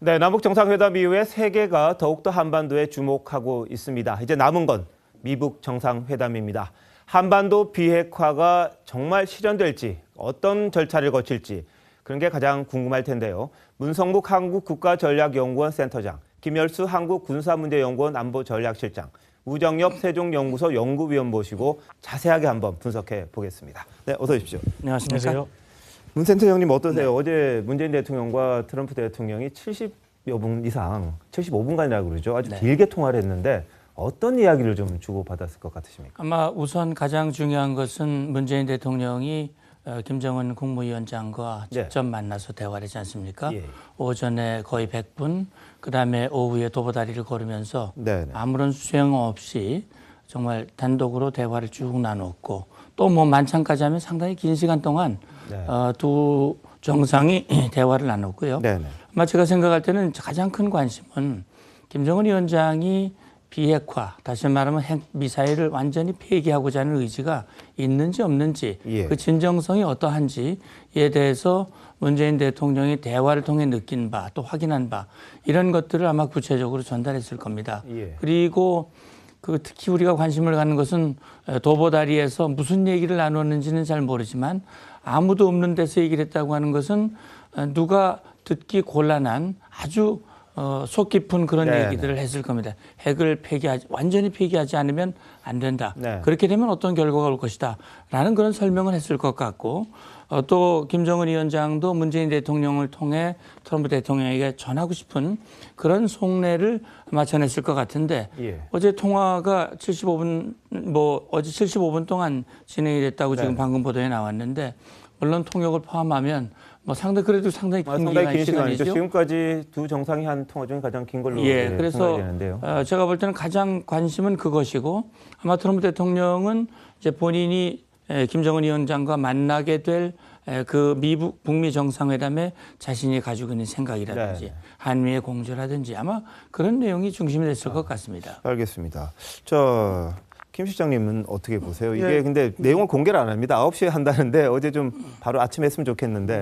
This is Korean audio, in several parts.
네, 남북 정상회담 이후에 세계가 더욱더 한반도에 주목하고 있습니다. 이제 남은 건 미북 정상회담입니다. 한반도 비핵화가 정말 실현될지, 어떤 절차를 거칠지 그런 게 가장 궁금할 텐데요. 문성국 한국국가전략연구원 센터장, 김열수 한국군사문제연구원 안보전략실장, 우정엽 세종연구소 연구위원 모시고 자세하게 한번 분석해 보겠습니다. 네, 어서 오십시오. 안녕하십니까. 문 센터장님 어떠세요? 네. 어제 문재인 대통령과 트럼프 대통령이 70여 분 이상, 75분간이라고 그러죠. 아주 네. 길게 통화를 했는데 어떤 이야기를 좀 주고받았을 것 같으십니까? 아마 우선 가장 중요한 것은 문재인 대통령이 김정은 국무위원장과 직접 만나서 대화를 했지 않습니까? 예. 오전에 거의 100분, 그다음에 오후에 도보다리를 걸으면서 네네. 아무런 수행 없이 정말 단독으로 대화를 쭉 나눴고 또 뭐 만찬까지 하면 상당히 긴 시간 동안 네. 두 정상이 대화를 나눴고요. 네네. 아마 제가 생각할 때는 가장 큰 관심은 김정은 위원장이 비핵화, 다시 말하면 핵 미사일을 완전히 폐기하고자 하는 의지가 있는지 없는지, 예. 그 진정성이 어떠한지에 대해서 문재인 대통령이 대화를 통해 느낀 바, 또 확인한 바, 이런 것들을 아마 구체적으로 전달했을 겁니다. 예. 그리고 특히 우리가 관심을 갖는 것은 도보다리에서 무슨 얘기를 나눴는지는 잘 모르지만 아무도 없는 데서 얘기를 했다고 하는 것은 누가 듣기 곤란한 아주 속 깊은 그런 네네. 얘기들을 했을 겁니다. 핵을 완전히 폐기하지 않으면 안 된다. 네. 그렇게 되면 어떤 결과가 올 것이다. 라는 그런 설명을 했을 것 같고 또 김정은 위원장도 문재인 대통령을 통해 트럼프 대통령에게 전하고 싶은 그런 속내를 아마 전했을 것 같은데 예. 어제 통화가 75분, 어제 75분 동안 진행이 됐다고 지금 방금 보도에 나왔는데 물론 통역을 포함하면 그래도 상당히 긴 상당히 긴 시간이죠. 지금까지 두 정상이 한 통화 중에 가장 긴 걸로 그래서 되는데요. 제가 볼 때는 가장 관심은 그것이고 아마 트럼프 대통령은 이제 본인이 김정은 위원장과 만나게 될 그 미북 북미 정상회담에 자신이 가지고 있는 생각이라든지 네. 한미의 공조라든지 아마 그런 내용이 중심이 됐을 것 같습니다. 알겠습니다. 김 실장님은 어떻게 보세요? 이게 예. 근데 내용을 공개를 안 합니다. 9시에 한다는데 어제 좀 바로 아침에 했으면 좋겠는데.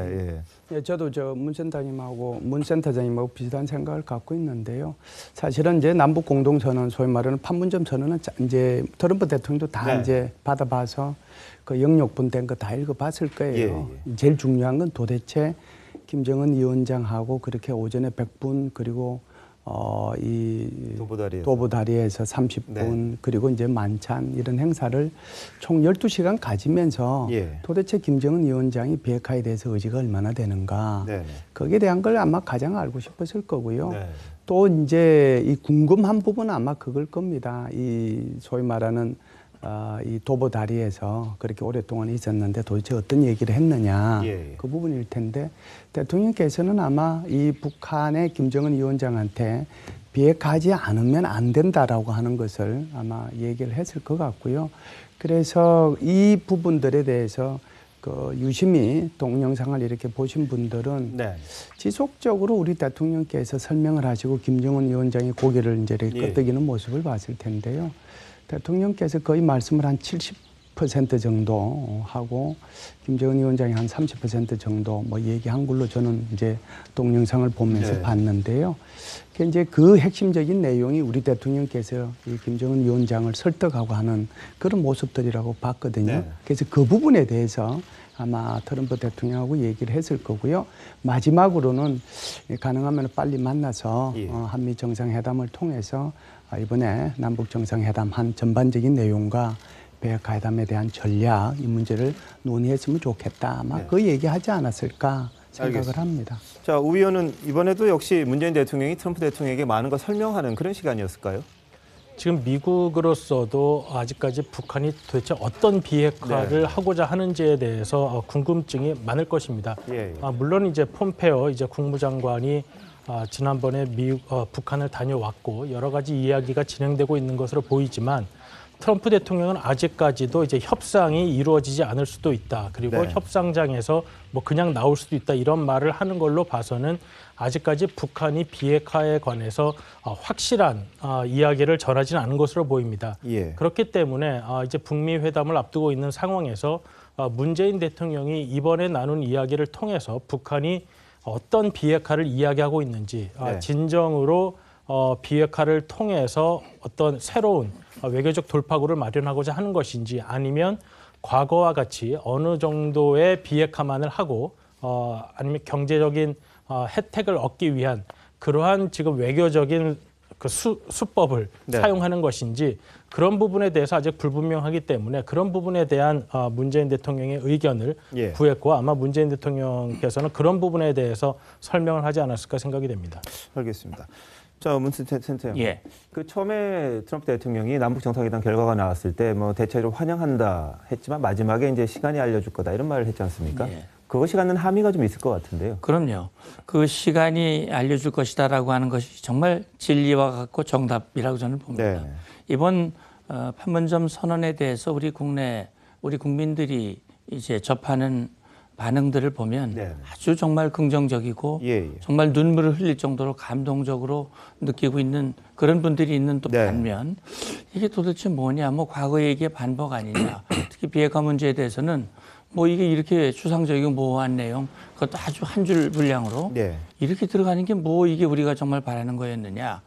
예. 예, 저도 문 센터장님하고 비슷한 생각을 갖고 있는데요. 사실은 이제 남북 공동선언, 소위 말하는 판문점 선언은 이제 트럼프 대통령도 다 네. 이제 받아봐서 그 영역분 된 거 다 읽어봤을 거예요. 제일 중요한 건 도대체 김정은 위원장하고 그렇게 오전에 100분 그리고 이 도보다리에서 30분 네. 그리고 이제 만찬 이런 행사를 총 12시간 가지면서 도대체 김정은 위원장이 비핵화에 대해서 의지가 얼마나 되는가 거기에 대한 걸 아마 가장 알고 싶었을 거고요. 또 이제 이 궁금한 부분은 아마 그걸 겁니다. 이 소위 말하는 이 도보다리에서 그렇게 오랫동안 있었는데 도대체 어떤 얘기를 했느냐 그 부분일 텐데 대통령께서는 아마 이 북한의 김정은 위원장한테 비핵화하지 않으면 안 된다라고 하는 것을 아마 얘기를 했을 것 같고요. 그래서 이 부분들에 대해서 유심히 동영상을 이렇게 보신 분들은 지속적으로 우리 대통령께서 설명을 하시고 김정은 위원장이 고개를 이제 이렇게 끄덕이는 모습을 봤을 텐데요. 대통령께서 거의 말씀을 한 70% 정도 하고 김정은 위원장이 한 30% 정도 얘기한 걸로 저는 이제 동영상을 보면서 봤는데요. 이제 그 핵심적인 내용이 우리 대통령께서 이 김정은 위원장을 설득하고 하는 그런 모습들이라고 봤거든요. 그래서 그 부분에 대해서 아마 트럼프 대통령하고 얘기를 했을 거고요. 마지막으로는 가능하면 빨리 만나서 한미 정상회담을 통해서 이번에 남북 정상회담 한 전반적인 내용과 비핵화 회담에 대한 전략 이 문제를 논의했으면 좋겠다. 아마 그 얘기하지 않았을까 생각을 합니다. 자, 우 의원은 이번에도 역시 문재인 대통령이 트럼프 대통령에게 많은 걸 설명하는 그런 시간이었을까요? 지금 미국으로서도 아직까지 북한이 도대체 어떤 비핵화를 하고자 하는지에 대해서 궁금증이 많을 것입니다. 물론 이제 폼페오 이제 국무장관이 지난번에 북한을 다녀왔고 여러 가지 이야기가 진행되고 있는 것으로 보이지만 트럼프 대통령은 아직까지도 이제 협상이 이루어지지 않을 수도 있다. 그리고 협상장에서 그냥 나올 수도 있다. 이런 말을 하는 걸로 봐서는 아직까지 북한이 비핵화에 관해서 확실한 이야기를 전하지는 않은 것으로 보입니다. 그렇기 때문에 이제 북미 회담을 앞두고 있는 상황에서 문재인 대통령이 이번에 나눈 이야기를 통해서 북한이 어떤 비핵화를 이야기하고 있는지 네. 진정으로 비핵화를 통해서 어떤 새로운 외교적 돌파구를 마련하고자 하는 것인지 아니면 과거와 같이 어느 정도의 비핵화만을 하고 아니면 경제적인 혜택을 얻기 위한 그러한 지금 외교적인 그 수법을 네. 사용하는 것인지 그런 부분에 대해서 아직 불분명하기 때문에 그런 부분에 대한 문재인 대통령의 의견을 예. 구했고 아마 문재인 대통령께서는 그런 부분에 대해서 설명을 하지 않았을까 생각이 됩니다. 알겠습니다. 자, 문슨 센터장. 예. 그 처음에 트럼프 대통령이 남북 정상회담 결과가 나왔을 때 뭐 대체로 환영한다 했지만 마지막에 이제 시간이 알려줄 거다 이런 말을 했지 않습니까? 예. 그것이 갖는 함의가 좀 있을 것 같은데요. 그럼요. 그 시간이 알려줄 것이다라고 하는 것이 정말 진리와 같고 정답이라고 저는 봅니다. 네. 이번 판문점 선언에 대해서 우리 국민들이 이제 접하는 반응들을 보면 네. 아주 정말 긍정적이고 예. 정말 눈물을 흘릴 정도로 감동적으로 느끼고 있는 그런 분들이 있는 또 네. 반면 이게 도대체 뭐냐, 뭐 과거 얘기의 반복 아니냐, 특히 비핵화 문제에 대해서는 뭐 이게 이렇게 추상적이고 모호한 내용, 그것도 아주 한 줄 분량으로 네. 이렇게 들어가는 게 뭐 이게 우리가 정말 바라는 거였느냐.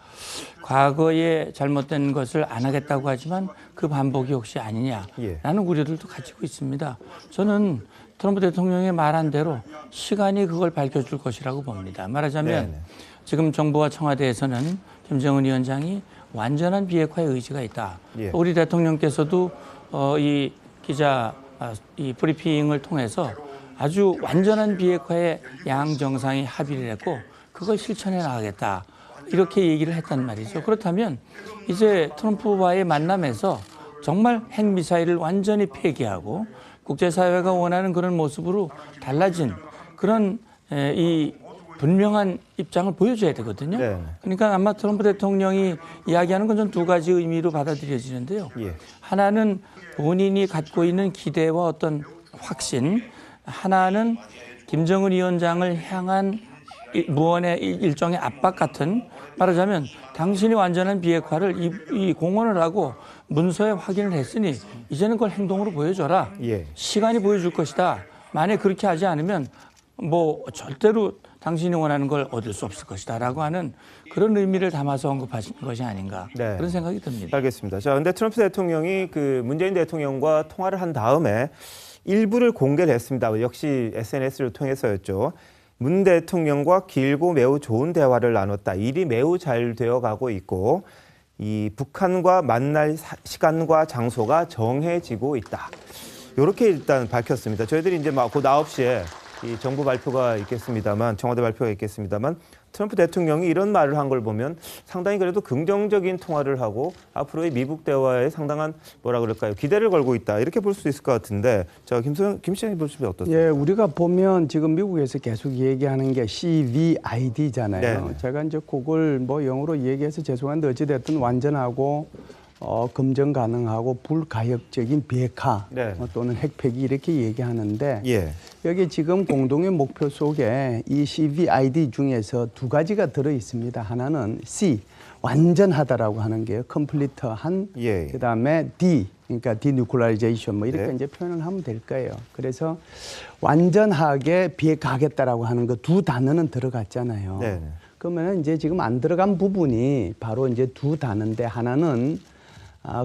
과거에 잘못된 것을 안 하겠다고 하지만 그 반복이 혹시 아니냐라는 우려들도 가지고 있습니다. 저는 트럼프 대통령의 말한 대로 시간이 그걸 밝혀줄 것이라고 봅니다. 말하자면 네네. 지금 정부와 청와대에서는 김정은 위원장이 완전한 비핵화의 의지가 있다. 예. 우리 대통령께서도 이 이 브리핑을 통해서 아주 완전한 비핵화에 양 정상이 합의를 했고 그걸 실천해 나가겠다. 이렇게 얘기를 했단 말이죠. 그렇다면 이제 트럼프와의 만남에서 정말 핵미사일을 완전히 폐기하고 국제사회가 원하는 그런 모습으로 달라진 그런 이 분명한 입장을 보여줘야 되거든요. 네. 그러니까 아마 트럼프 대통령이 이야기하는 건 전 두 가지 의미로 받아들여지는데요. 예. 하나는 본인이 갖고 있는 기대와 어떤 확신, 하나는 김정은 위원장을 향한 무언의 일종의 압박 같은, 말하자면 당신이 완전한 비핵화를 이 공언을 하고 문서에 확인을 했으니 이제는 그걸 행동으로 보여줘라. 예. 시간이 보여줄 것이다. 만약 그렇게 하지 않으면 뭐 절대로 당신이 원하는 걸 얻을 수 없을 것이다라고 하는 그런 의미를 담아서 언급하신 것이 아닌가 네. 그런 생각이 듭니다. 알겠습니다. 자, 근데 트럼프 대통령이 그 문재인 대통령과 통화를 한 다음에 일부를 공개를 했습니다. 역시 SNS를 통해서였죠. 문 대통령과 길고 매우 좋은 대화를 나눴다. 일이 매우 잘 되어가고 있고 이 북한과 만날 시간과 장소가 정해지고 있다. 이렇게 일단 밝혔습니다. 저희들이 이제 막 곧 9시에 이 정부 발표가 있겠습니다만, 청와대 발표가 있겠습니다만, 트럼프 대통령이 이런 말을 한 걸 보면 상당히 그래도 긍정적인 통화를 하고 앞으로의 미국 대화에 상당한 뭐라 그럴까요? 기대를 걸고 있다. 이렇게 볼 수 있을 것 같은데, 자, 김 시장님 보시면 어떠세요? 예, 우리가 보면 지금 미국에서 계속 얘기하는 게 CVID잖아요. 네. 제가 이제 그걸 뭐 영어로 얘기해서 죄송한데 어찌됐든 완전하고 검증 가능하고 불가역적인 비핵화 네. 또는 핵폐기 이렇게 얘기하는데 예. 여기 지금 공동의 목표 속에 이 CVID 중에서 두 가지가 들어 있습니다. 하나는 C, 완전하다라고 하는 게요. 컴플리트한. 예. 그다음에 D, 그러니까 디뉴클리어레이션 뭐 이렇게 네. 이제 표현을 하면 될 거예요. 그래서 완전하게 비핵화하겠다라고 하는 그 두 단어는 들어갔잖아요. 네. 그러면 이제 지금 안 들어간 부분이 바로 이제 두 단어인데 하나는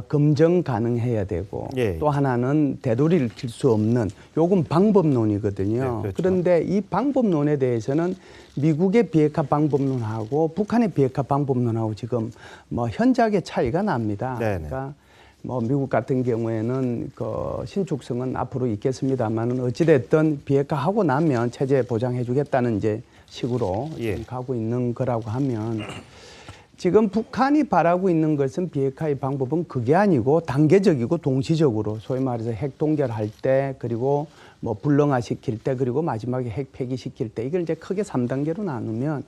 검증 가능해야 되고 예. 또 하나는 되돌릴 수 없는 요건 방법론이거든요. 네, 그렇죠. 그런데 이 방법론에 대해서는 미국의 비핵화 방법론하고 북한의 비핵화 방법론하고 지금 뭐 현저하게 차이가 납니다. 네네. 그러니까 뭐 미국 같은 경우에는 그 신축성은 앞으로 있겠습니다만은 어찌됐든 비핵화하고 나면 체제 보장해주겠다는 이제 식으로 예. 가고 있는 거라고 하면. 지금 북한이 바라고 있는 것은 비핵화의 방법은 그게 아니고 단계적이고 동시적으로 소위 말해서 핵 동결할 때 그리고 뭐 불능화시킬 때 그리고 마지막에 핵 폐기시킬 때 이걸 이제 크게 3단계로 나누면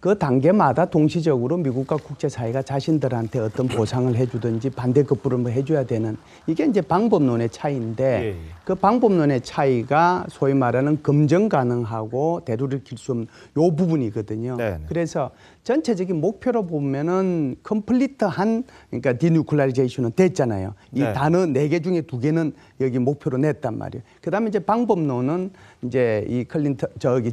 그 단계마다 동시적으로 미국과 국제사회가 자신들한테 어떤 보상을 해주든지 반대급부를 뭐 해줘야 되는 이게 이제 방법론의 차이인데 예. 그 방법론의 차이가 소위 말하는 검증 가능하고 되돌릴 수 없는 요 부분이거든요. 네네. 그래서 전체적인 목표로 보면은 컴플리트한 그러니까 디뉴클리어레이션은 됐잖아요. 이 네. 단어 4개 중에 2개는 여기 목표로 냈단 말이에요. 그다음에 이제 방법론은 이제 이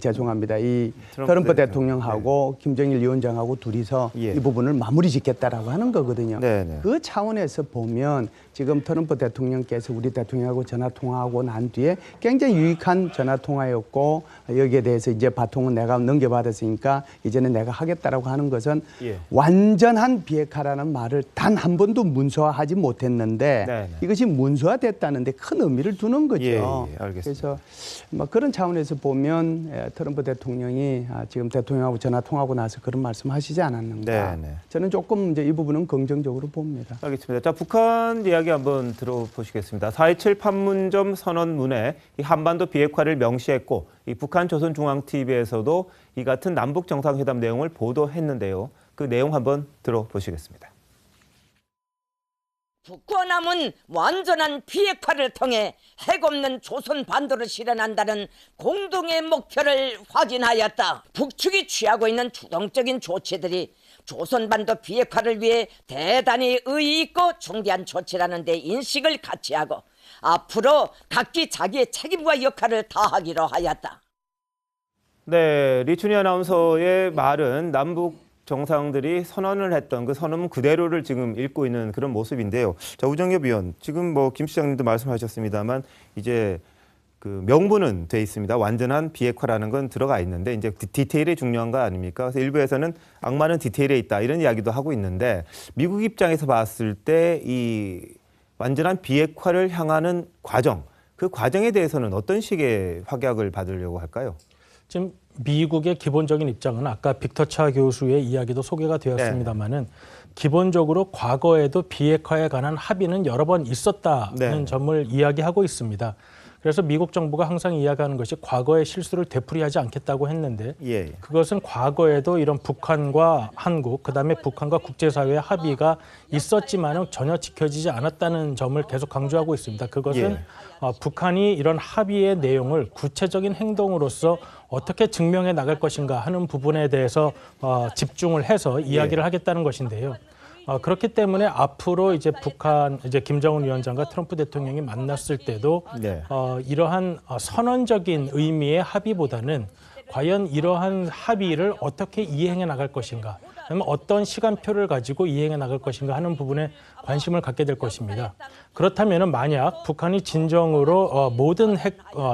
죄송합니다. 이 트럼프 대통령하고 김정일 위원장하고 둘이서 이 부분을 마무리 짓겠다라고 하는 거거든요. 그 차원에서 보면 지금 트럼프 대통령께서 우리 대통령하고 전화 통화하고 난 뒤에 굉장히 유익한 전화 통화였고 여기에 대해서 이제 바통은 내가 넘겨받았으니까 이제는 내가 하겠다라고 하는 것은 완전한 비핵화라는 말을 단 한 번도 문서화하지 못했는데 이것이 문서화됐다는데 큰 의미를 두는 거죠. 그래서 뭐 그런 차원에서 보면 트럼프 대통령이 지금 대통령하고 전화 통화하고 나서 그런 말씀하시지 않았는가. 저는 조금 이제 이 부분은 긍정적으로 봅니다. 알겠습니다. 자, 북한 이야기 한번 들어보시겠습니다. 4.27 판문점 선언문에 이 한반도 비핵화를 명시했고 이 북한 조선중앙TV에서도 이 같은 남북 정상회담 내용을 보도했는데요. 그 내용 한번 들어보시겠습니다. 북한함은 완전한 비핵화를 통해 핵 없는 조선 반도를 실현한다는 공동의 목표를 확인하였다. 북측이 취하고 있는 주동적인 조치들이 조선 반도 비핵화를 위해 대단히 의의 있고 중대한 조치라는 데 인식을 같이 하고 앞으로 각기 자기의 책임과 역할을 다하기로 하였다. 네, 리춘희 아나운서의 말은 남북 정상들이 선언을 했던 그 선언문 그대로를 지금 읽고 있는 그런 모습인데요. 자, 우정엽 위원, 지금 뭐 김 시장님도 말씀하셨습니다만 이제 그 명분은 돼 있습니다. 완전한 비핵화라는 건 들어가 있는데 이제 디테일이 중요한 거 아닙니까? 그래서 일부에서는 악마는 디테일에 있다 이런 이야기도 하고 있는데 미국 입장에서 봤을 때 이 완전한 비핵화를 향하는 과정, 그 과정에 대해서는 어떤 식의 확약을 받으려고 할까요? 지금 미국의 기본적인 입장은 아까 빅터 차 교수의 이야기도 소개가 되었습니다마는 기본적으로 과거에도 비핵화에 관한 합의는 여러 번 있었다는 점을 이야기하고 있습니다. 그래서 미국 정부가 항상 이야기하는 것이 과거의 실수를 되풀이하지 않겠다고 했는데 그것은 과거에도 이런 북한과 한국, 그다음에 북한과 국제사회의 합의가 있었지만은 전혀 지켜지지 않았다는 점을 계속 강조하고 있습니다. 그것은 북한이 이런 합의의 내용을 구체적인 행동으로서 어떻게 증명해 나갈 것인가 하는 부분에 대해서 집중을 해서 이야기를 하겠다는 것인데요. 그렇기 때문에 앞으로 이제 북한 김정은 위원장과 트럼프 대통령이 만났을 때도 이러한 선언적인 의미의 합의보다는 과연 이러한 합의를 어떻게 이행해 나갈 것인가, 아니면 어떤 시간표를 가지고 이행해 나갈 것인가 하는 부분에 관심을 갖게 될 것입니다. 그렇다면 만약 북한이 진정으로 모든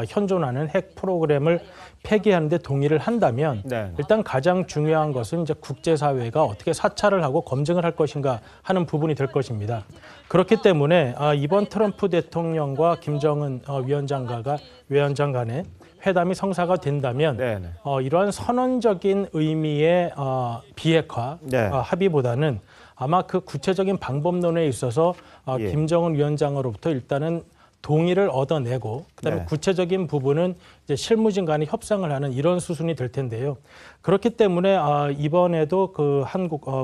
현존하는 핵 프로그램을 폐기하는 데 동의를 한다면 일단 가장 중요한 것은 이제 국제사회가 어떻게 사찰을 하고 검증을 할 것인가 하는 부분이 될 것입니다. 그렇기 때문에 이번 트럼프 대통령과 김정은 위원장 간의 회담이 성사가 된다면 이러한 선언적인 의미의 비핵화 합의보다는 아마 그 구체적인 방법론에 있어서 김정은 위원장으로부터 일단은 동의를 얻어내고 그다음에 구체적인 부분은 이제 실무진 간의 협상을 하는 이런 수순이 될 텐데요. 그렇기 때문에 이번에도 그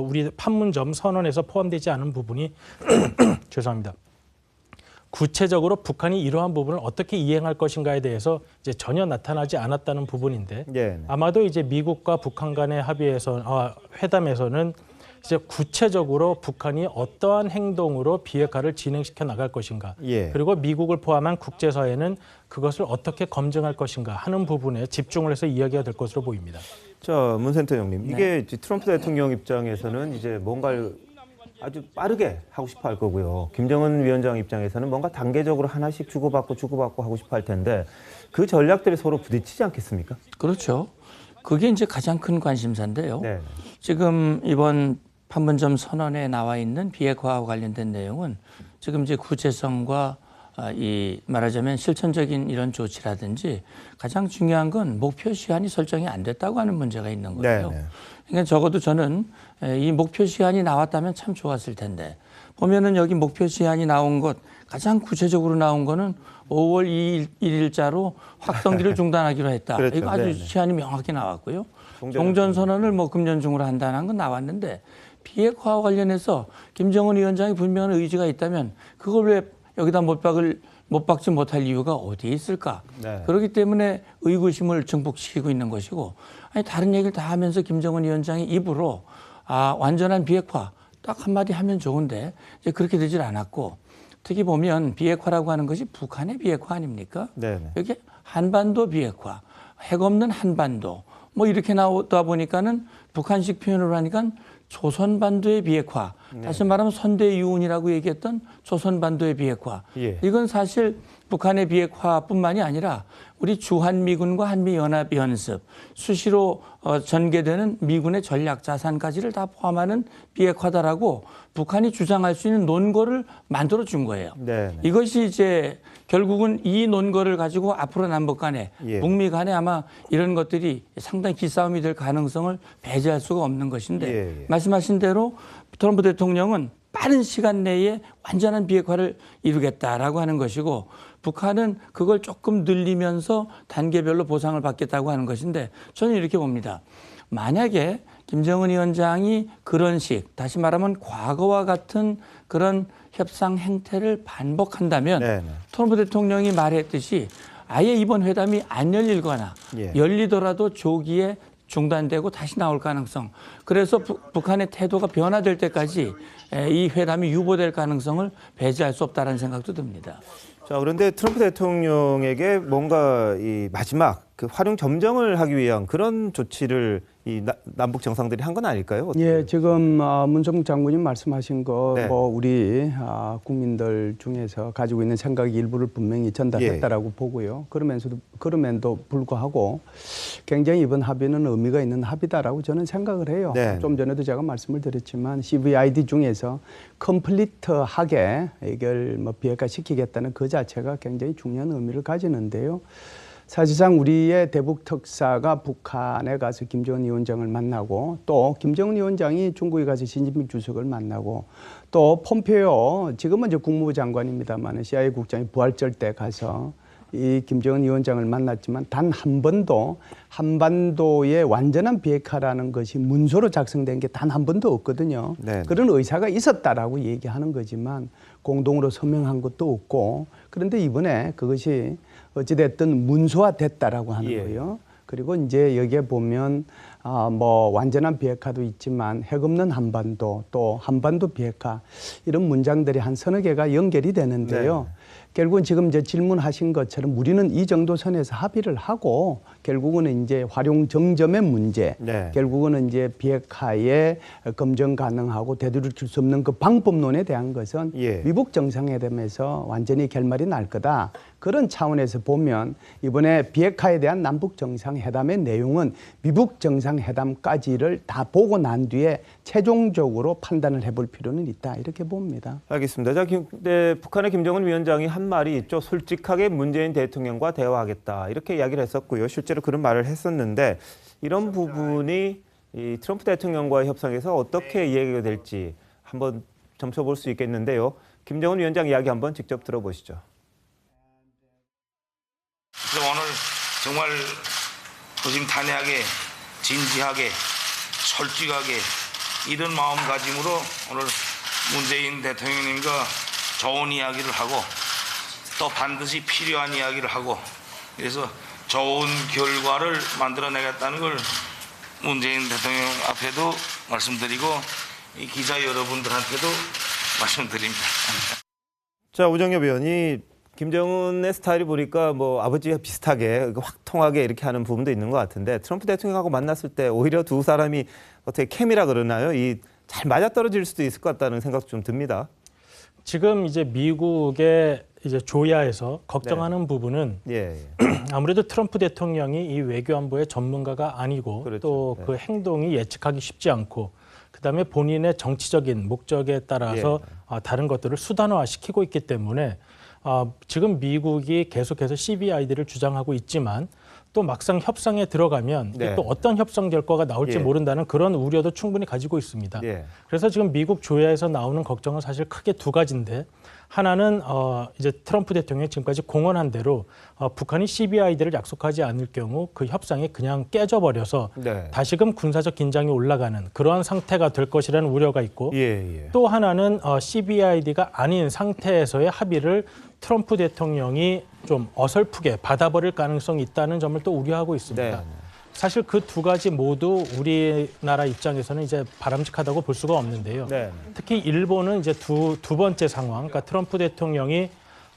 우리 판문점 선언에서 포함되지 않은 부분이 죄송합니다. 구체적으로 북한이 이러한 부분을 어떻게 이행할 것인가에 대해서 이제 전혀 나타나지 않았다는 부분인데 아마도 이제 미국과 북한 간의 회담에서는 이제 구체적으로 북한이 어떠한 행동으로 비핵화를 진행시켜 나갈 것인가, 그리고 미국을 포함한 국제사회는 그것을 어떻게 검증할 것인가 하는 부분에 집중을 해서 이야기가 될 것으로 보입니다. 자, 문센터장님, 이게 트럼프 대통령 입장에서는 이제 뭔가를 아주 빠르게 하고 싶어 할 거고요. 김정은 위원장 입장에서는 뭔가 단계적으로 하나씩 주고받고 하고 싶어 할 텐데 그 전략들이 서로 부딪히지 않겠습니까? 그렇죠. 그게 이제 가장 큰 관심사인데요. 지금 이번 판문점 선언에 나와 있는 비핵화와 관련된 내용은 지금 이제 구체성과 이 말하자면 실천적인 이런 조치라든지 가장 중요한 건 목표 시한이 설정이 안 됐다고 하는 문제가 있는 거예요. 그러니까 적어도 저는 이 목표 시한이 나왔다면 참 좋았을 텐데 보면은 여기 목표 시한이 나온 것 가장 구체적으로 나온 거는 5월 1일자로 확성기를 중단하기로 했다. 그렇죠. 이거 아주 시한이 명확히 나왔고요. 종전선언을 뭐 금년 중으로 한다는 건 나왔는데 비핵화와 관련해서 김정은 위원장이 분명한 의지가 있다면 그걸 왜 여기다 못 박지 못할 이유가 어디에 있을까? 그렇기 때문에 의구심을 증폭시키고 있는 것이고, 아니 다른 얘기를 다 하면서 김정은 위원장이 입으로 완전한 비핵화 딱 한마디 하면 좋은데 이제 그렇게 되질 않았고, 특히 보면 비핵화라고 하는 것이 북한의 비핵화 아닙니까? 여기 한반도 비핵화, 핵 없는 한반도 뭐 이렇게 나오다 보니까는 북한식 표현으로 하니까 조선반도의 비핵화, 다시 말하면 선대유운이라고 얘기했던 조선반도의 비핵화. 이건 사실 북한의 비핵화뿐만이 아니라 우리 주한미군과 한미연합연습, 수시로 전개되는 미군의 전략 자산까지를 다 포함하는 비핵화다라고 북한이 주장할 수 있는 논거를 만들어 준 거예요. 이것이 이제 결국은 이 논거를 가지고 앞으로 남북 간에 북미 간에 아마 이런 것들이 상당히 기싸움이 될 가능성을 배제할 수가 없는 것인데 말씀하신 대로 트럼프 대통령은 빠른 시간 내에 완전한 비핵화를 이루겠다라고 하는 것이고 북한은 그걸 조금 늘리면서 단계별로 보상을 받겠다고 하는 것인데 저는 이렇게 봅니다. 만약에 김정은 위원장이 그런 식, 다시 말하면 과거와 같은 그런 협상 행태를 반복한다면 트럼프 대통령이 말했듯이 아예 이번 회담이 안 열리거나 열리더라도 조기에 중단되고 다시 나올 가능성. 그래서 북한의 태도가 변화될 때까지 이 회담이 유보될 가능성을 배제할 수 없다는 생각도 듭니다. 자, 그런데 트럼프 대통령에게 뭔가 이 마지막 그 활용 점정을 하기 위한 그런 조치를 이 남북 정상들이 한 건 아닐까요? 어떻게? 예, 지금 문정국 장군님 말씀하신 거 뭐 우리 국민들 중에서 가지고 있는 생각 일부를 분명히 전달했다라고 보고요. 그럼에도 불구하고 굉장히 이번 합의는 의미가 있는 합의다라고 저는 생각을 해요. 좀 전에도 제가 말씀을 드렸지만 CVID 중에서 컴플리트하게 이걸 뭐 비핵화 시키겠다는 그 자체가 굉장히 중요한 의미를 가지는데요. 사실상 우리의 대북 특사가 북한에 가서 김정은 위원장을 만나고 또 김정은 위원장이 중국에 가서 시진핑 주석을 만나고 또 폼페이오 지금은 이제 국무부 장관입니다만 CIA 국장이 부활절 때 가서 이 김정은 위원장을 만났지만 단 한 번도 한반도의 완전한 비핵화라는 것이 문서로 작성된 게 단 한 번도 없거든요. 그런 의사가 있었다라고 얘기하는 거지만 공동으로 서명한 것도 없고 그런데 이번에 그것이 어찌됐든 문서화됐다라고 하는 거예요. 그리고 이제 여기에 보면 뭐 완전한 비핵화도 있지만 핵 없는 한반도 또 한반도 비핵화 이런 문장들이 한 서너 개가 연결이 되는데요. 결국은 지금 이제 질문하신 것처럼 우리는 이 정도 선에서 합의를 하고 결국은 이제 활용 정점의 문제, 결국은 이제 비핵화에 검증 가능하고 되돌릴 수 없는 그 방법론에 대한 것은 미북 정상회담에서 완전히 결말이 날 거다. 그런 차원에서 보면 이번에 비핵화에 대한 남북 정상회담의 내용은 미북 정상회담까지를 다 보고 난 뒤에 최종적으로 판단을 해볼 필요는 있다. 이렇게 봅니다. 알겠습니다. 자, 북한의 김정은 위원장이 한 말이 있죠. 솔직하게 문재인 대통령과 대화하겠다. 이렇게 이야기를 했었고요. 실제로 그런 말을 했었는데 이런 부분이 이 트럼프 대통령과의 협상에서 어떻게 이야기가 될지 한번 점쳐볼 수 있겠는데요. 김정은 위원장 이야기 한번 직접 들어보시죠. 그래서 오늘 정말 호심탄회하게 진지하게 솔직하게 이런 마음가짐으로 오늘 문재인 대통령님과 좋은 이야기를 하고 또 반드시 필요한 이야기를 하고 그래서 좋은 결과를 만들어내겠다는 걸 문재인 대통령 앞에도 말씀드리고 이 기자 여러분들한테도 말씀드립니다. 자, 우정엽 의원이 김정은의 스타일이 보니까 뭐 아버지와 비슷하게 확통하게 이렇게 하는 부분도 있는 것 같은데 트럼프 대통령하고 만났을 때 오히려 두 사람이 어떻게 케미라 그러나요? 이 잘 맞아떨어질 수도 있을 것 같다는 생각 좀 듭니다. 지금 이제 미국의 이제 조야에서 걱정하는 부분은 아무래도 트럼프 대통령이 이 외교안보의 전문가가 아니고 또 그 행동이 예측하기 쉽지 않고 그다음에 본인의 정치적인 목적에 따라서 다른 것들을 수단화시키고 있기 때문에 지금 미국이 계속해서 CVID를 주장하고 있지만 또 막상 협상에 들어가면 또 어떤 협상 결과가 나올지 모른다는 그런 우려도 충분히 가지고 있습니다. 그래서 지금 미국 조야에서 나오는 걱정은 사실 크게 두 가지인데 하나는 이제 트럼프 대통령이 지금까지 공언한 대로 북한이 CVID를 약속하지 않을 경우 그 협상이 그냥 깨져버려서 다시금 군사적 긴장이 올라가는 그러한 상태가 될 것이라는 우려가 있고 또 하나는 CVID가 아닌 상태에서의 합의를 트럼프 대통령이 좀 어설프게 받아버릴 가능성이 있다는 점을 또 우려하고 있습니다. 사실 그 두 가지 모두 우리나라 입장에서는 이제 바람직하다고 볼 수가 없는데요. 특히 일본은 이제 두 번째 상황, 그러니까 트럼프 대통령이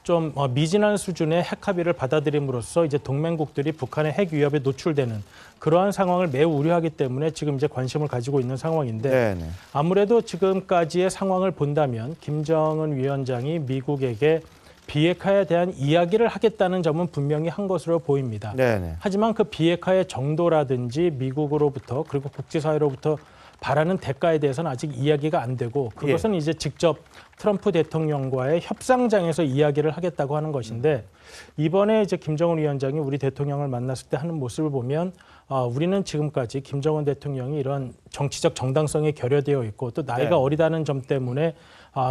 좀 미진한 수준의 핵 합의를 받아들임으로써 이제 동맹국들이 북한의 핵 위협에 노출되는 그러한 상황을 매우 우려하기 때문에 지금 이제 관심을 가지고 있는 상황인데 네네. 아무래도 지금까지의 상황을 본다면 김정은 위원장이 미국에게 비핵화에 대한 이야기를 하겠다는 점은 분명히 한 것으로 보입니다. 네네. 하지만 그 비핵화의 정도라든지 미국으로부터 그리고 국제사회로부터 바라는 대가에 대해서는 아직 이야기가 안 되고 그것은 이제 직접 트럼프 대통령과의 협상장에서 이야기를 하겠다고 하는 것인데 이번에 이제 김정은 위원장이 우리 대통령을 만났을 때 하는 모습을 보면 우리는 지금까지 김정은 대통령이 이런 정치적 정당성에 결여되어 있고 또 나이가 어리다는 점 때문에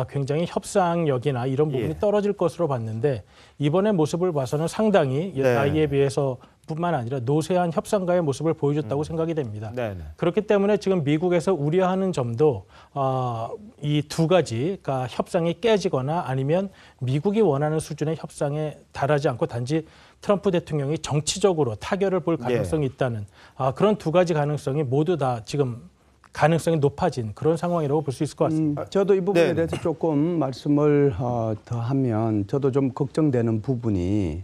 굉장히 협상력이나 이런 부분이 떨어질 것으로 봤는데 이번에 모습을 봐서는 상당히 나이에 비해서 뿐만 아니라 노쇠한 협상가의 모습을 보여줬다고 생각이 됩니다. 그렇기 때문에 지금 미국에서 우려하는 점도 이 두 가지, 그러니까 협상이 깨지거나 아니면 미국이 원하는 수준의 협상에 달하지 않고 단지 트럼프 대통령이 정치적으로 타결을 볼 가능성이 있다는 그런 두 가지 가능성이 모두 다 지금 가능성이 높아진 그런 상황이라고 볼 수 있을 것 같습니다. 저도 이 부분에 대해서 조금 말씀을 더 하면 저도 좀 걱정되는 부분이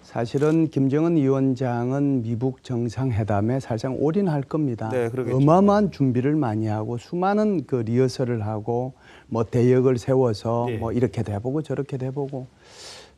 사실은 김정은 위원장은 미국 정상회담에 사실상 올인할 겁니다. 어마어마한 준비를 많이 하고 수많은 그 리허설을 하고 뭐 대역을 세워서 뭐 이렇게도 해보고 저렇게도 해보고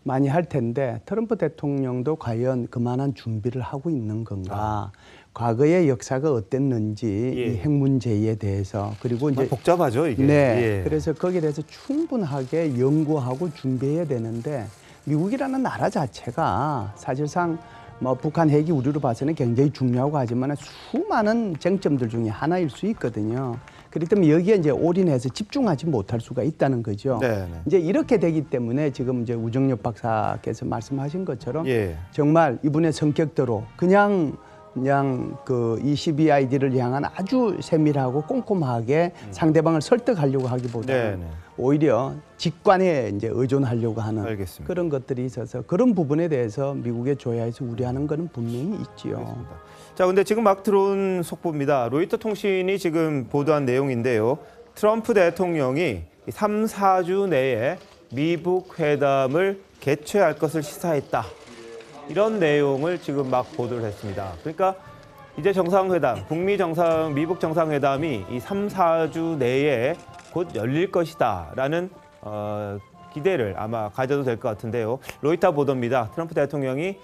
많이 할 텐데 트럼프 대통령도 과연 그만한 준비를 하고 있는 건가? 과거의 역사가 어땠는지 이 핵 문제에 대해서 그리고 이제 복잡하죠 이게. 네, 그래서 거기에 대해서 충분하게 연구하고 준비해야 되는데 미국이라는 나라 자체가 사실상 뭐 북한 핵이 우리로 봐서는 굉장히 중요하고 하지만 수많은 쟁점들 중에 하나일 수 있거든요. 그렇기 때문에 여기에 이제 올인해서 집중하지 못할 수가 있다는 거죠. 이제 이렇게 되기 때문에 지금 이제 우정엽 박사께서 말씀하신 것처럼 정말 이분의 성격대로 그냥 그 이 CBID를 향한 아주 세밀하고 꼼꼼하게 상대방을 설득하려고 하기보다는 오히려 직관에 이제 의존하려고 하는 그런 것들이 있어서 그런 부분에 대해서 미국의 조야에서 우려하는 것은 분명히 있지요. 자, 근데 지금 막 들어온 속보입니다. 로이터 통신이 지금 보도한 내용인데요. 트럼프 대통령이 3, 4주 내에 미북 회담을 개최할 것을 시사했다. 이런 내용을 지금 막 보도를 했습니다. 그러니까 이제 정상회담, 미북 정상회담이 이 3, 4주 내에 곧 열릴 것이다라는 기대를 아마 가져도 될 것 같은데요. 로이터 보도입니다. 트럼프 대통령이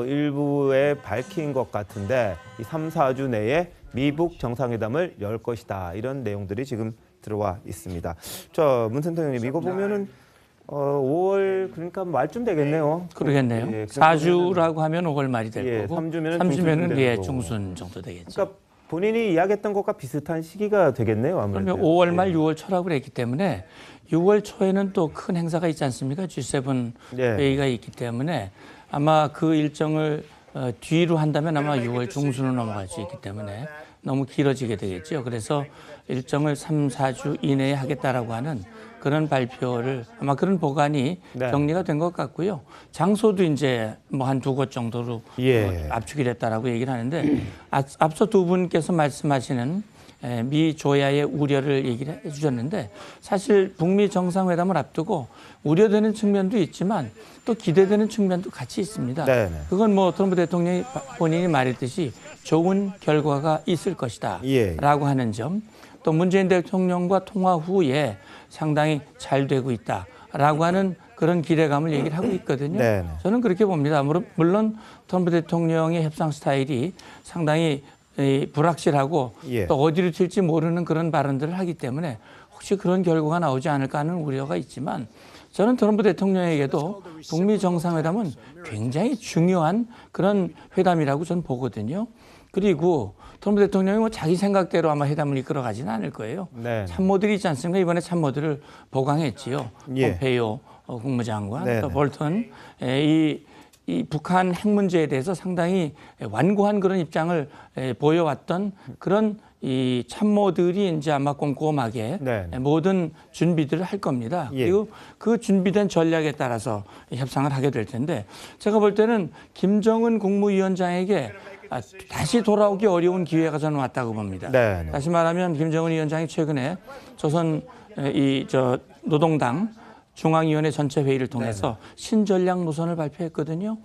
일부에 밝힌 것 같은데 이 3, 4주 내에 미북 정상회담을 열 것이다. 이런 내용들이 지금 들어와 있습니다. 자, 문 센터장님 이거 보면은 5월 그러니까 말쯤 되겠네요. 그러겠네요. 4주라고 하면 5월 말이 될 거고 3주면은 중순 정도 되겠죠. 그러니까 본인이 이야기했던 것과 비슷한 시기가 되겠네요. 아무래도. 그러면 5월 말 6월 초라고 그랬기 때문에 6월 초에는 또 큰 행사가 있지 않습니까? G7 회의가 있기 때문에 아마 그 일정을 뒤로 한다면 아마 6월 중순으로 넘어갈 수 있기 때문에 너무 길어지게 되겠죠. 그래서 일정을 3, 4주 이내에 하겠다라고 하는 그런 발표를 아마 그런 보관이 정리가 된 것 같고요. 장소도 이제 뭐 한 2곳 정도로 압축이 됐다라고 얘기를 하는데 앞서 두 분께서 말씀하시는 미 조야의 우려를 얘기를 해주셨는데 사실 북미 정상회담을 앞두고 우려되는 측면도 있지만 또 기대되는 측면도 같이 있습니다. 그건 뭐 트럼프 대통령이 본인이 말했듯이 좋은 결과가 있을 것이다 라고 하는 점, 또 문재인 대통령과 통화 후에 상당히 잘 되고 있다라고 하는 그런 기대감을 얘기를 하고 있거든요. 저는 그렇게 봅니다. 물론 트럼프 대통령의 협상 스타일이 상당히 불확실하고 또 어디로 튈지 모르는 그런 발언들을 하기 때문에 혹시 그런 결과가 나오지 않을까 하는 우려가 있지만 저는 트럼프 대통령에게도 북미 정상회담은 굉장히 중요한 그런 회담이라고 저는 보거든요. 그리고 트럼프 대통령이 뭐 자기 생각대로 아마 회담을 이끌어가지는 않을 거예요. 참모들이 있지 않습니까? 이번에 참모들을 보강했지요. 폼페이오 국무장관, 또 볼턴 이 북한 핵 문제에 대해서 상당히 완고한 그런 입장을 보여왔던 그런 이 참모들이 이제 아마 꼼꼼하게 모든 준비들을 할 겁니다. 그리고 그 준비된 전략에 따라서 협상을 하게 될 텐데 제가 볼 때는 김정은 국무위원장에게 다시 돌아오기 어려운 기회가 저는 왔다고 봅니다. 다시 말하면 김정은 위원장이 최근에 조선 노동당 중앙위원회 전체 회의를 통해서 신전략 노선을 발표했거든요.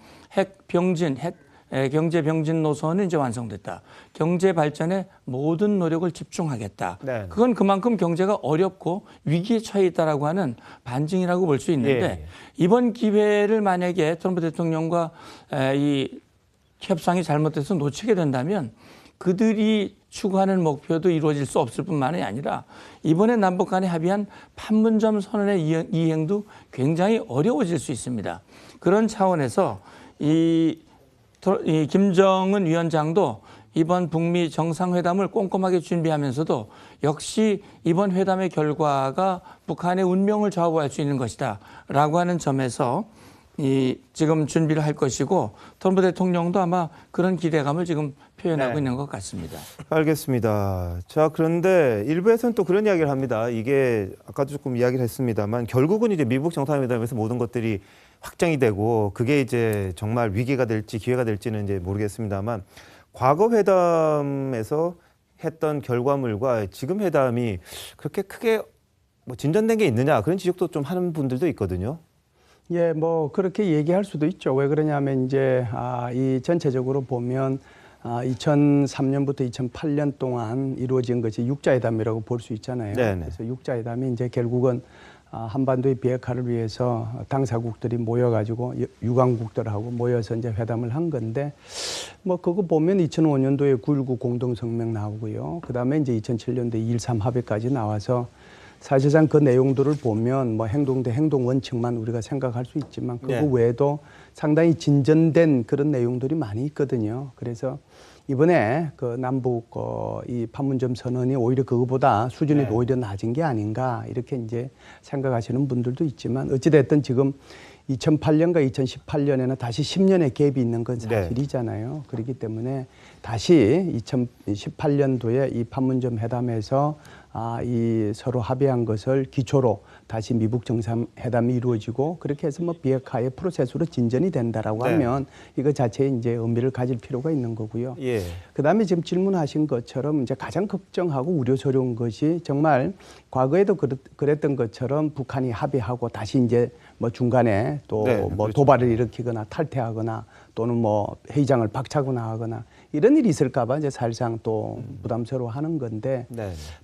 경제 병진 노선은 이제 완성됐다. 경제 발전에 모든 노력을 집중하겠다. 그건 그만큼 경제가 어렵고 위기에 처해 있다라고 하는 반증이라고 볼 수 있는데 이번 기회를 만약에 트럼프 대통령과 이 협상이 잘못돼서 놓치게 된다면 그들이 추구하는 목표도 이루어질 수 없을 뿐만이 아니라 이번에 남북 간에 합의한 판문점 선언의 이행도 굉장히 어려워질 수 있습니다. 그런 차원에서 이 김정은 위원장도 이번 북미 정상회담을 꼼꼼하게 준비하면서도 역시 이번 회담의 결과가 북한의 운명을 좌우할 수 있는 것이다 라고 하는 점에서 지금 준비를 할 것이고 트럼프 대통령도 아마 그런 기대감을 지금 표현하고 있는 것 같습니다. 알겠습니다. 자, 그런데 일부에서는 또 그런 이야기를 합니다. 이게 아까도 조금 이야기를 했습니다만 결국은 이제 미국 정상회담에서 모든 것들이 확정이 되고 그게 이제 정말 위기가 될지 기회가 될지는 이제 모르겠습니다만 과거 회담에서 했던 결과물과 지금 회담이 그렇게 크게 뭐 진전된 게 있느냐 그런 지적도 좀 하는 분들도 있거든요. 예, 뭐 그렇게 얘기할 수도 있죠. 왜 그러냐면 이제 이 전체적으로 보면 2003년부터 2008년 동안 이루어진 것이 육자회담이라고 볼 수 있잖아요. 네네. 그래서 육자회담이 이제 결국은 한반도의 비핵화를 위해서 당사국들이 모여가지고 유관국들하고 모여서 이제 회담을 한 건데 뭐 그거 보면 2005년도에 9.19 공동성명 나오고요. 그 다음에 이제 2007년도에 2.13 합의까지 나와서 사실상 그 내용들을 보면 뭐 행동 대 행동 원칙만 우리가 생각할 수 있지만 그거 외에도 상당히 진전된 그런 내용들이 많이 있거든요. 그래서 이번에 그 남북 이 판문점 선언이 오히려 그거보다 수준이 오히려 낮은 게 아닌가 이렇게 이제 생각하시는 분들도 있지만 어찌됐든 지금 2008년과 2018년에는 다시 10년의 갭이 있는 건 사실이잖아요. 그렇기 때문에 다시 2018년도에 이 판문점 회담에서 이 서로 합의한 것을 기초로 다시 미북 정상회담이 이루어지고 그렇게 해서 뭐 비핵화의 프로세스로 진전이 된다라고 하면 이거 자체에 이제 의미를 가질 필요가 있는 거고요. 그다음에 지금 질문하신 것처럼 이제 가장 걱정하고 우려스러운 것이 정말 과거에도 그랬던 것처럼 북한이 합의하고 다시 이제 뭐 중간에 또 뭐 도발을 일으키거나 탈퇴하거나 또는 뭐 회의장을 박차거나 하거나 이런 일이 있을까 봐 이제 사실상 또 부담스러워하는 건데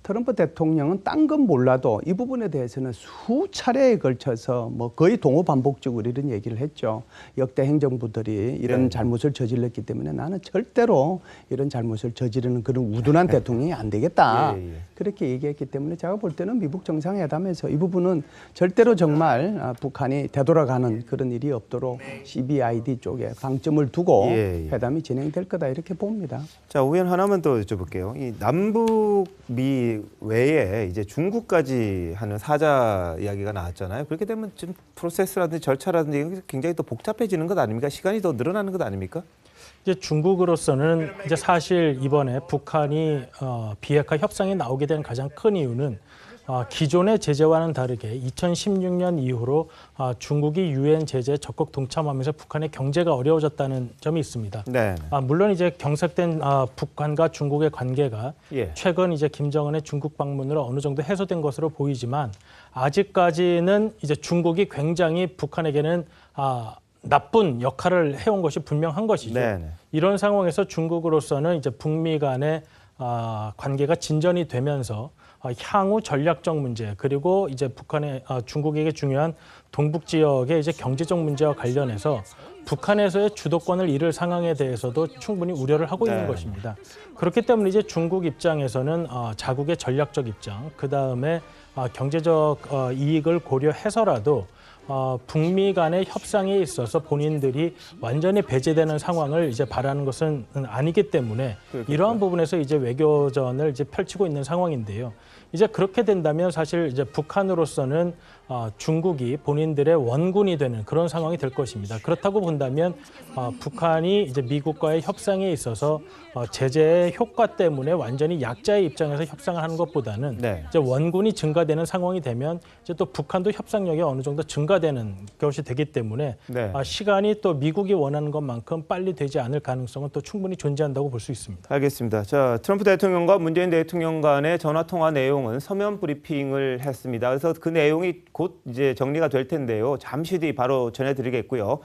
트럼프 대통령은 딴 건 몰라도 이 부분에 대해서는 수차례에 걸쳐서 뭐 거의 동호반복적으로 이런 얘기를 했죠. 역대 행정부들이 이런 잘못을 저질렀기 때문에 나는 절대로 이런 잘못을 저지르는 그런 우둔한 대통령이 안 되겠다. 그렇게 얘기했기 때문에 제가 볼 때는 미국 정상회담에서 이 부분은 절대로 정말 북한이 되돌아가는 그런 일이 없도록 CBID 쪽에 방점을 두고 회담이 진행될 거다 이렇게 봅니다. 자, 의원 하나만 더 여쭤볼게요. 이 남북미 외에 이제 중국까지 하는 사자 이야기가 나왔잖아요. 그렇게 되면 지금 프로세스라든지 절차라든지 굉장히 더 복잡해지는 것 아닙니까? 시간이 더 늘어나는 것 아닙니까? 이제 중국으로서는 이제 사실 이번에 북한이 비핵화 협상에 나오게 된 가장 큰 이유는 기존의 제재와는 다르게 2016년 이후로 중국이 유엔 제재에 적극 동참하면서 북한의 경제가 어려워졌다는 점이 있습니다. 물론 이제 경색된 북한과 중국의 관계가 최근 이제 김정은의 중국 방문으로 어느 정도 해소된 것으로 보이지만 아직까지는 이제 중국이 굉장히 북한에게는 나쁜 역할을 해온 것이 분명한 것이죠. 이런 상황에서 중국으로서는 이제 북미 간의 관계가 진전이 되면서 향후 전략적 문제 그리고 이제 북한의 중국에게 중요한 동북 지역의 이제 경제적 문제와 관련해서 북한에서의 주도권을 잃을 상황에 대해서도 충분히 우려를 하고 있는 것입니다. 그렇기 때문에 이제 중국 입장에서는 자국의 전략적 입장, 그 다음에 경제적 이익을 고려해서라도 북미 간의 협상에 있어서 본인들이 완전히 배제되는 상황을 이제 바라는 것은 아니기 때문에 이러한 부분에서 이제 외교전을 이제 펼치고 있는 상황인데요. 이제 그렇게 된다면 사실 이제 북한으로서는 중국이 본인들의 원군이 되는 그런 상황이 될 것입니다. 그렇다고 본다면 북한이 이제 미국과의 협상에 있어서 제재의 효과 때문에 완전히 약자의 입장에서 협상을 하는 것보다는 이제 원군이 증가되는 상황이 되면 이제 또 북한도 협상력이 어느 정도 증가 기회가 되는 것이 되기 때문에 네. 시간이 또 미국이 원하는 것만큼 빨리 되지 않을 가능성은 또 충분히 존재한다고 볼 수 있습니다. 알겠습니다. 자, 트럼프 대통령과 문재인 대통령 간의 전화 통화 내용은 서면 브리핑을 했습니다. 그래서 그 내용이 곧 이제 정리가 될 텐데요. 잠시 뒤 바로 전해드리겠고요.